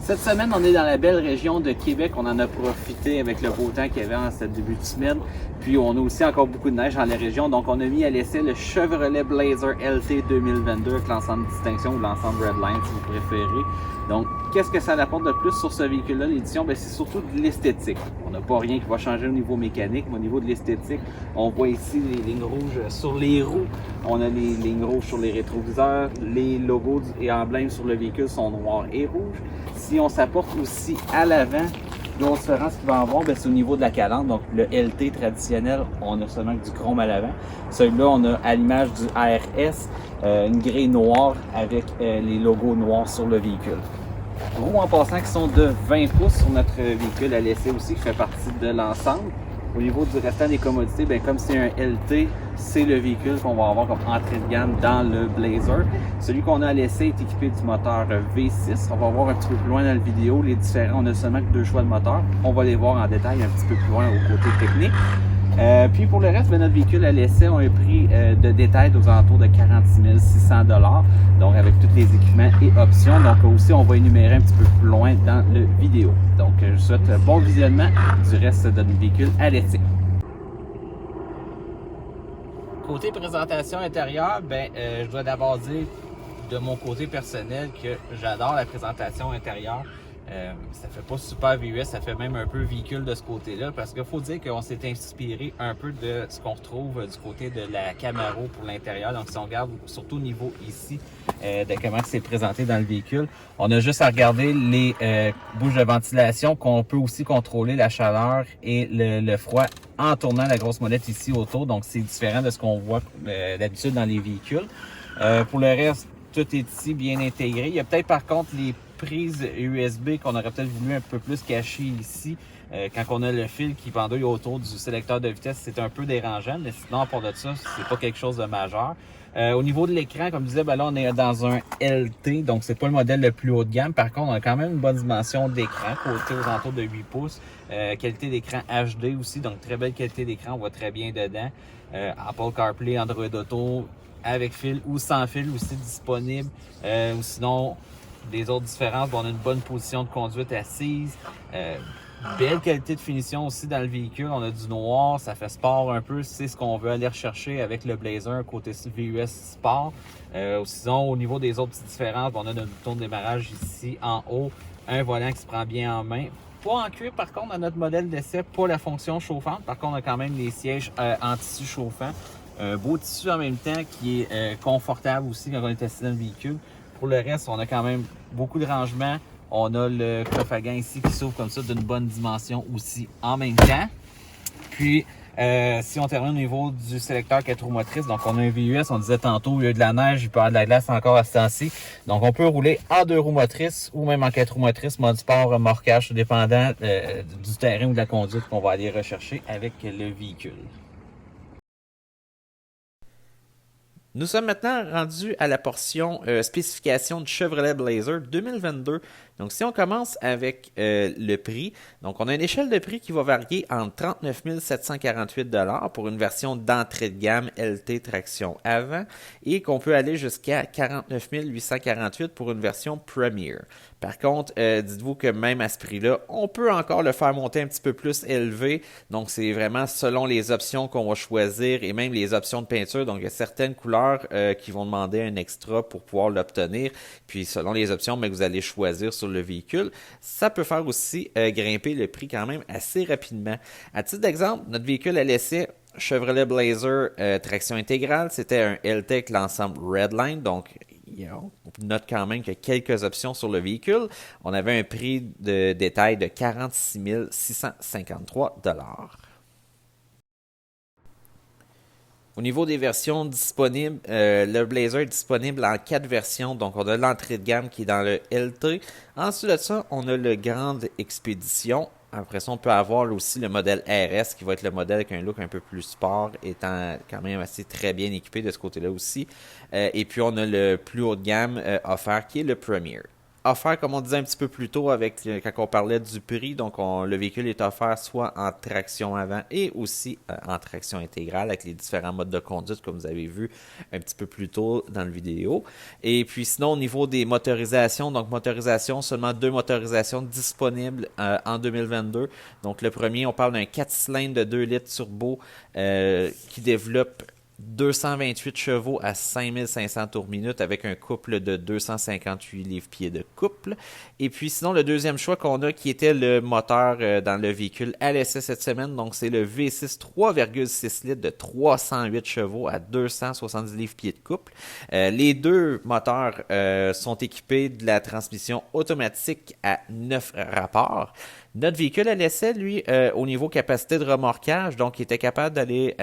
Cette semaine, on est dans la belle région de Québec. On en a profité avec le beau temps qu'il y avait en ce début de semaine. Puis on a aussi encore beaucoup de neige dans la région. Donc on a mis à l'essai le Chevrolet Blazer LT 2022 avec l'ensemble distinction ou l'ensemble Redline si vous préférez. Donc qu'est-ce que ça apporte de plus sur ce véhicule-là, l'édition? C'est surtout de l'esthétique. On n'a pas rien qui va changer au niveau mécanique, mais au niveau de l'esthétique, on voit ici les lignes rouges sur les roues. On a les lignes rouges sur les rétroviseurs. Les logos et emblèmes sur le véhicule sont noirs et rouges. Si on s'apporte aussi à l'avant, l'autre différence qu'il va y avoir, c'est au niveau de la calandre. Donc le LT traditionnel, on a seulement du chrome à l'avant. Celui-là, on a à l'image du ARS, une grille noire avec les logos noirs sur le véhicule. Roues en passant qui sont de 20 pouces sur notre véhicule à l'essai aussi, qui fait partie de l'ensemble. Au niveau du restant des commodités, comme c'est un LT, c'est le véhicule qu'on va avoir comme entrée de gamme dans le Blazer. Celui qu'on a à l'essai est équipé du moteur V6. On va voir un petit peu plus loin dans la vidéo les différents. On a seulement que deux choix de moteur. On va les voir en détail un petit peu plus loin au côté technique. Puis pour le reste, notre véhicule à l'essai a un prix de détail aux alentours de 46 600 $. Donc avec tous les équipements et options. Donc aussi, on va énumérer un petit peu plus loin dans la vidéo. Donc je vous souhaite bon visionnement du reste de notre véhicule à l'essai. Côté présentation intérieure, je dois d'abord dire de mon côté personnel que j'adore la présentation intérieure. Ça fait pas super VUS, ça fait même un peu véhicule de ce côté-là, parce qu'il faut dire qu'on s'est inspiré un peu de ce qu'on retrouve du côté de la Camaro pour l'intérieur. Donc si on regarde surtout au niveau ici de comment c'est présenté dans le véhicule, on a juste à regarder les bouches de ventilation, qu'on peut aussi contrôler la chaleur et le froid en tournant la grosse molette ici autour. Donc c'est différent de ce qu'on voit d'habitude dans les véhicules. Pour le reste, tout est ici bien intégré. Il y a peut-être par contre les prises USB qu'on aurait peut-être voulu un peu plus cacher ici. Quand on a le fil qui pendouille autour du sélecteur de vitesse, c'est un peu dérangeant, mais sinon, à part de ça, c'est pas quelque chose de majeur. Au niveau de l'écran, comme je disais, là, on est dans un LT, donc c'est pas le modèle le plus haut de gamme. Par contre, on a quand même une bonne dimension d'écran, côté aux alentours de 8 pouces. Qualité d'écran HD aussi, donc très belle qualité d'écran, on voit très bien dedans. Apple CarPlay, Android Auto, avec fil ou sans fil aussi disponible. Ou sinon, des autres différences, on a une bonne position de conduite assise. Belle qualité de finition aussi dans le véhicule. On a du noir, ça fait sport un peu. C'est ce qu'on veut aller rechercher avec le Blazer côté VUS Sport. Sinon, au niveau des autres petites différences, on a notre bouton de démarrage ici en haut. Un volant qui se prend bien en main. Pas en cuir, par contre, dans notre modèle d'essai, pas la fonction chauffante. Par contre, on a quand même les sièges en tissu chauffant. Un beau tissu en même temps qui est confortable aussi quand on est assis dans le véhicule. Pour le reste, on a quand même beaucoup de rangement. On a le coffre à gants ici qui s'ouvre comme ça d'une bonne dimension aussi en même temps. Puis, si on termine au niveau du sélecteur 4 roues motrices, donc on a un VUS, on disait tantôt, il y a de la neige, il peut y avoir de la glace encore à ce temps-ci. Donc on peut rouler en 2 roues motrices ou même en 4 roues motrices, mode sport, remorquage, tout dépendant du terrain ou de la conduite qu'on va aller rechercher avec le véhicule. Nous sommes maintenant rendus à la portion spécification de Chevrolet Blazer 2022. Donc, si on commence avec le prix, donc on a une échelle de prix qui va varier entre 39 748 $ pour une version d'entrée de gamme LT traction avant et qu'on peut aller jusqu'à 49 848 pour une version Premier. Par contre, dites-vous que même à ce prix-là, on peut encore le faire monter un petit peu plus élevé. Donc, c'est vraiment selon les options qu'on va choisir et même les options de peinture. Donc, il y a certaines couleurs qui vont demander un extra pour pouvoir l'obtenir. Puis, selon les options que vous allez choisir sur le véhicule, ça peut faire aussi grimper le prix quand même assez rapidement. À titre d'exemple, notre véhicule à l'essai Chevrolet Blazer traction intégrale, c'était un LT avec l'ensemble Redline, donc on note quand même qu'il y a quelques options sur le véhicule. On avait un prix de détail de 46 653 $. Au niveau des versions disponibles, le Blazer est disponible en 4 versions. Donc, on a l'entrée de gamme qui est dans le LT. Ensuite de ça, on a le Grande Expédition. Après ça, on peut avoir aussi le modèle RS qui va être le modèle avec un look un peu plus sport, étant quand même assez très bien équipé de ce côté-là aussi. Et puis, on a le plus haut de gamme offert qui est le Premier. offert, comme on disait un petit peu plus tôt avec quand on parlait du prix. Donc, le véhicule est offert soit en traction avant et aussi en traction intégrale avec les différents modes de conduite, comme vous avez vu un petit peu plus tôt dans la vidéo. Et puis, sinon, au niveau des motorisations, donc motorisation, seulement 2 motorisations disponibles en 2022. Donc, le premier, on parle d'un 4 cylindres de 2 litres turbo qui développe 228 chevaux à 5500 tours minute avec un couple de 258 livres-pieds de couple. Et puis sinon, le deuxième choix qu'on a qui était le moteur dans le véhicule à l'essai cette semaine, donc c'est le V6 3,6 litres de 308 chevaux à 270 livres-pieds de couple. Les deux moteurs sont équipés de la transmission automatique à 9 rapports. Notre véhicule à l'essai, lui, au niveau capacité de remorquage, donc il était capable d'aller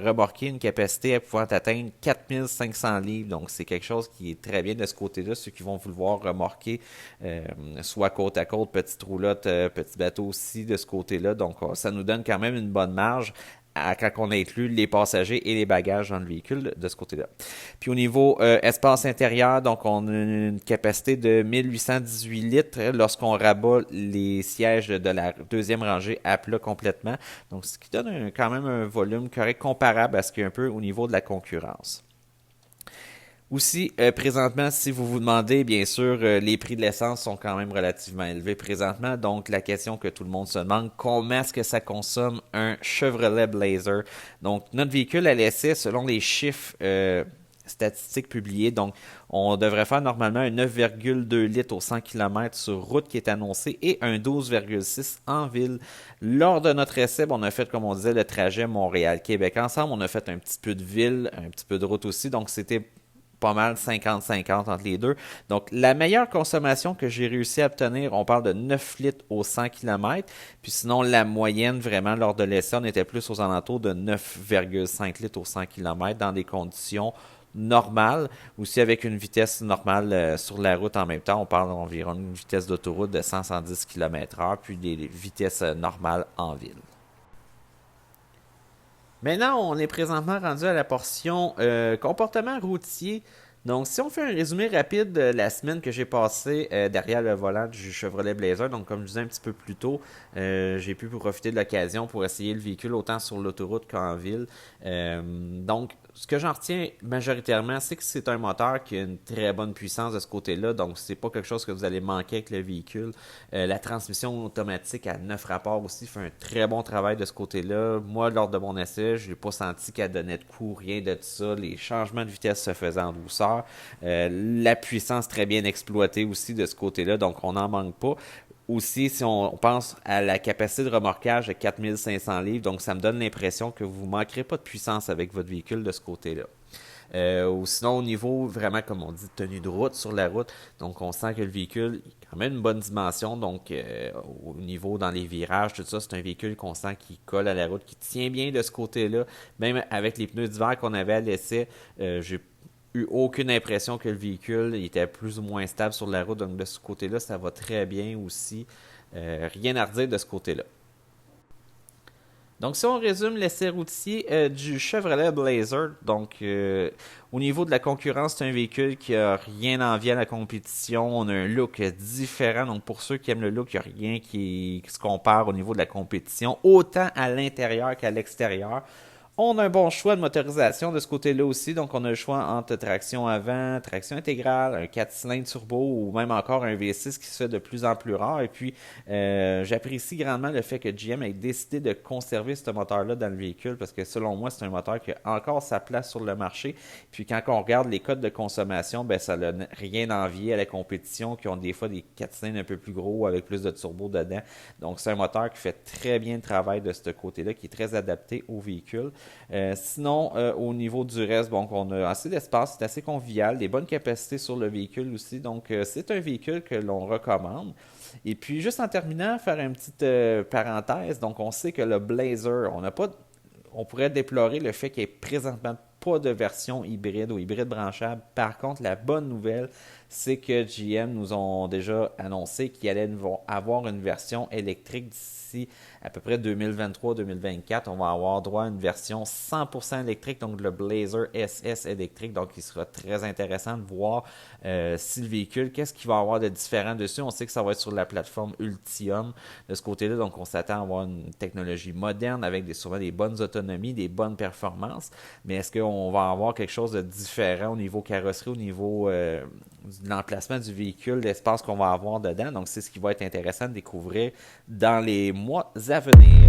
remorquer une capacité à pouvoir atteindre 4500 livres. Donc c'est quelque chose qui est très bien de ce côté-là. Ceux qui vont vouloir remorquer, soit côte à côte, petite roulotte, petit bateau aussi de ce côté-là. Donc ça nous donne quand même une bonne marge quand on inclut les passagers et les bagages dans le véhicule de ce côté-là. Puis au niveau espace intérieur, donc on a une capacité de 1818 litres lorsqu'on rabat les sièges de la deuxième rangée à plat complètement. Donc ce qui donne quand même un volume correct comparable à ce qu'il y a un peu au niveau de la concurrence. Aussi, présentement, si vous vous demandez, bien sûr, les prix de l'essence sont quand même relativement élevés présentement. Donc, la question que tout le monde se demande, comment est-ce que ça consomme un Chevrolet Blazer? Donc, notre véhicule à l'essai, selon les chiffres statistiques publiées, donc, on devrait faire normalement un 9,2 litres au 100 km sur route qui est annoncé et un 12,6 en ville. Lors de notre essai, on a fait, comme on disait, le trajet Montréal-Québec ensemble. On a fait un petit peu de ville, un petit peu de route aussi. Donc, c'était pas mal 50-50 entre les deux. Donc, la meilleure consommation que j'ai réussi à obtenir, on parle de 9 litres au 100 km. Puis sinon, la moyenne, vraiment, lors de l'essai, on était plus aux alentours de 9,5 litres au 100 km dans des conditions normales. Aussi avec une vitesse normale sur la route en même temps. On parle d'environ une vitesse d'autoroute de 110 km/h, puis des vitesses normales en ville. Maintenant, on est présentement rendu à la portion comportement routier. Donc, si on fait un résumé rapide de la semaine que j'ai passée derrière le volant du Chevrolet Blazer, donc comme je disais un petit peu plus tôt, j'ai pu profiter de l'occasion pour essayer le véhicule autant sur l'autoroute qu'en ville. Donc, ce que j'en retiens majoritairement, c'est que c'est un moteur qui a une très bonne puissance de ce côté-là, donc c'est pas quelque chose que vous allez manquer avec le véhicule. La transmission automatique à 9 rapports aussi fait un très bon travail de ce côté-là. Moi, lors de mon essai, je n'ai pas senti qu'elle donnait de coup, rien de tout ça. Les changements de vitesse se faisaient en douceur. La puissance très bien exploitée aussi de ce côté-là, donc on n'en manque pas. Aussi, si on pense à la capacité de remorquage de 4500 livres, donc ça me donne l'impression que vous ne manquerez pas de puissance avec votre véhicule de ce côté-là. Ou sinon, au niveau, vraiment, comme on dit, de tenue de route sur la route, donc on sent que le véhicule a quand même une bonne dimension, donc au niveau dans les virages, tout ça, c'est un véhicule qu'on sent qui colle à la route, qui tient bien de ce côté-là. Même avec les pneus d'hiver qu'on avait à l'essai, j'ai eu aucune impression que le véhicule était plus ou moins stable sur la route. Donc de ce côté-là, ça va très bien aussi. Rien à redire de ce côté-là. Donc si on résume l'essai routier du Chevrolet Blazer, donc au niveau de la concurrence, c'est un véhicule qui a rien à envier à la compétition. On a un look différent, donc pour ceux qui aiment le look, il n'y a rien qui se compare au niveau de la compétition, autant à l'intérieur qu'à l'extérieur. On a un bon choix de motorisation de ce côté-là aussi. Donc, on a le choix entre traction avant, traction intégrale, un 4 cylindres turbo ou même encore un V6 qui se fait de plus en plus rare. Et puis, j'apprécie grandement le fait que GM ait décidé de conserver ce moteur-là dans le véhicule parce que selon moi, c'est un moteur qui a encore sa place sur le marché. Puis, quand on regarde les codes de consommation, ben, ça n'a rien à envier à la compétition qui ont des fois des 4 cylindres un peu plus gros avec plus de turbo dedans. Donc, c'est un moteur qui fait très bien le travail de ce côté-là, qui est très adapté au véhicule. Sinon, au niveau du reste, bon, on a assez d'espace, c'est assez convivial, des bonnes capacités sur le véhicule aussi. Donc, c'est un véhicule que l'on recommande. Et puis, juste en terminant, faire une petite parenthèse. Donc, on sait que le Blazer, on pourrait déplorer le fait qu'il n'y ait présentement pas de version hybride ou hybride branchable. Par contre, la bonne nouvelle, c'est que GM nous ont déjà annoncé qu'ils allaient avoir une version électrique d'ici à peu près 2023-2024. On va avoir droit à une version 100% électrique, donc le Blazer SS électrique. Donc, il sera très intéressant de voir si le véhicule, qu'est-ce qu'il va avoir de différent dessus. On sait que ça va être sur la plateforme Ultium de ce côté-là. Donc, on s'attend à avoir une technologie moderne avec souvent des bonnes autonomies, des bonnes performances. Mais est-ce qu'on va avoir quelque chose de différent au niveau carrosserie, au niveau de l'emplacement du véhicule, l'espace qu'on va avoir dedans? Donc, c'est ce qui va être intéressant de découvrir dans les mois à venir.